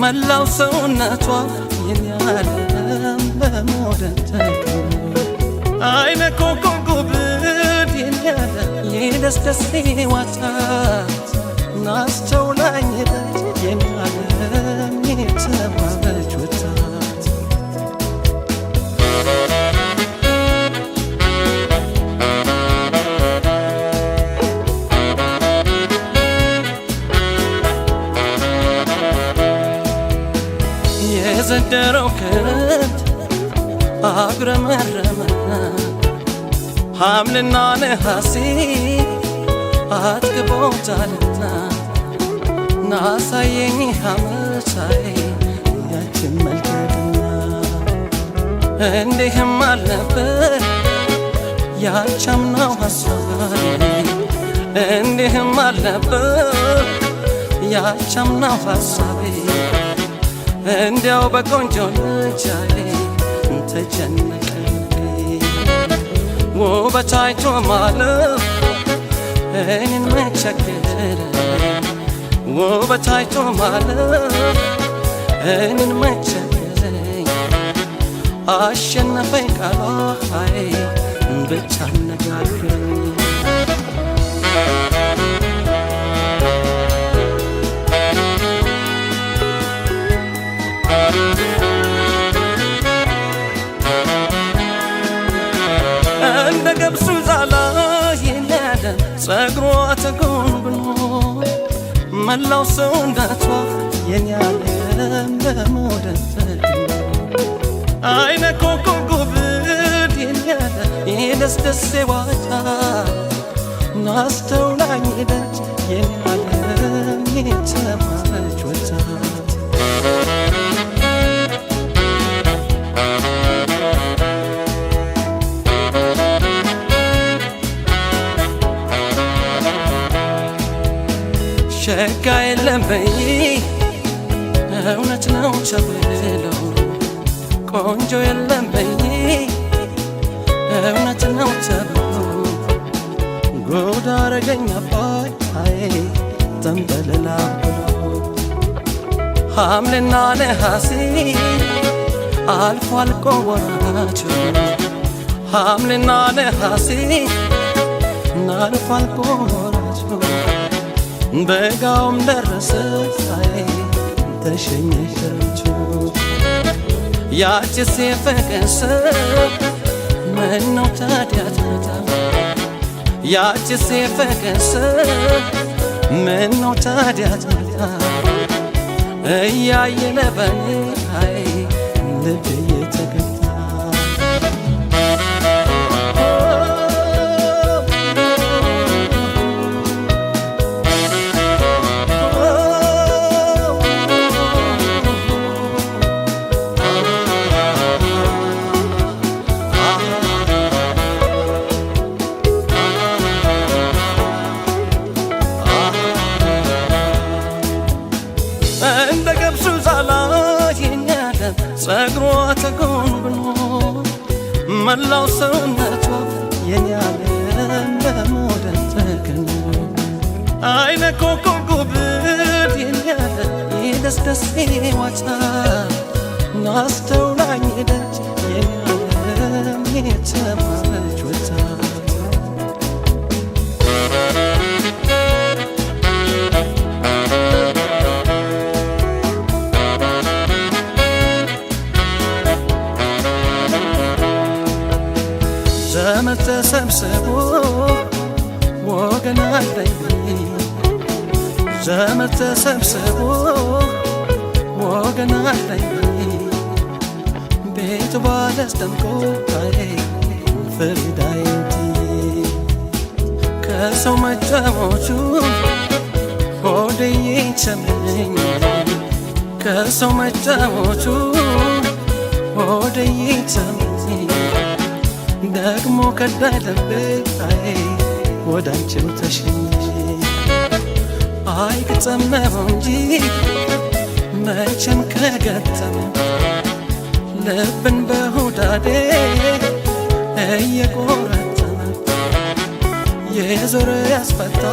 መላው ሰውነቷ የኛለም በሞደት አይነ ኮኮብ የኛለም የደስደስ ዋታት ናስተውላኝ የኛለም የተባበች ወጣት የዘንደረው ክረምት አጉረመረመና ሐምልና ነሐሴ አጥግቦታልና ናሳየኝ ሐመሳዬ ያችን መልከድና እንዲህም አልነበር ያቻምናው ሐሳቤ እንዲህም አልነበር ያቻምናው ሐሳቤ እንዲያው በቆንጆ ልጃዬ ተጨነቀ ውበት አይቶ ማለፍ እኔን መቸገረ ውበት አይቶ ማለፍ እኔን መቸገረኝ አሸነፈኝ ቃሏ ብቻ አነጋግረኝ እንደ ገብሱ ዛላ የናደም ጸጉሯ ተጎንጉኖ መላው ሰውነቷ የኛለም በሞደት አይነ ኮኮብ የኛለም የደስደስ ዋታት ናስተውላኝ ደጅ የኛለም የተባለች ወጣት ሸጋ የለም በይ እውነት ነው ተብለው ቆንጆ የለም በይ እውነት ነው ተብሎ ጎዳ አረገኝ አባይ ተንበለላ ብሎ ሐምልና ነሐሴ አልፎ አልቆ ወራቸው ሐምልና ነሐሴ አልፎ አልቆ ወራቸው በጋውም ደረሰ ተሸኘ ክረምቱ ያችስ የፍቅር ሰው ምነው ታዲያ ትመጣ ያችስ የፍቅር ሰው ምነው ታዲያ ትመጣ እያየለ በኔ ልብ እየተገታ እንደ ገብሱ ዛላ የኛለም ጸጉሯ ተጎንጉኖ መላው ሰውነቷ የኛለም በሞደት ተገኖ አይነ ኮኮብ የኛለም የደስደስ ዋታት ናስተውላኝ ደጅ የኛለም የተባለች ወጣት ዘመድ ተሰብስቦ ወገን አለኝ ዘመድ ተሰብስቦ ወገን አለኝ ቤቱ ባለስ ደምቆ ፍሪዳይቲ ከሰው መጫወቹ ሆዴ ይቸመኝ ከሰው መጫወቹ ሆዴ ይቸመኝ ደግሞ ከዳለቤ ወዳንቺው ተሸኘ አይግጠመው እንጂ መቼም ከገጠመ ልብን በሁዳዴ እየቆረጠመ የዞረ ያስፈታ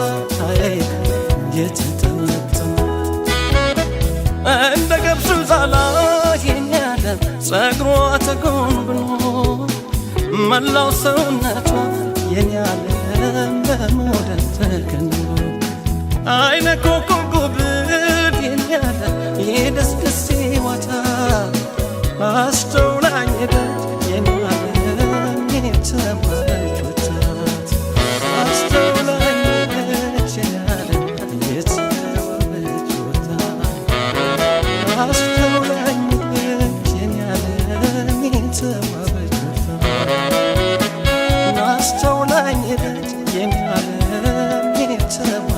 የተጠመጠመ እንደ ገብሱ ጸጉሯ ተጎንጉኖ መላው ሰውነቷ የኔ ዓለም በሞደል ተከኖ አይነ ኮከብ ጉብል የኔ ዓለም የደስደስ ይዋታል አስተውላኝ ሄደች የኔ ዓለም የተባለች ወጣት አስተውላኝ ሄደች የኔ ዓለም የተባለች ወጣት አስተውላኝ ሄደች የኔ ዓለም የተባለች ወጣት አስተውላኝ ሄደች የኔ ዓለም የተባለች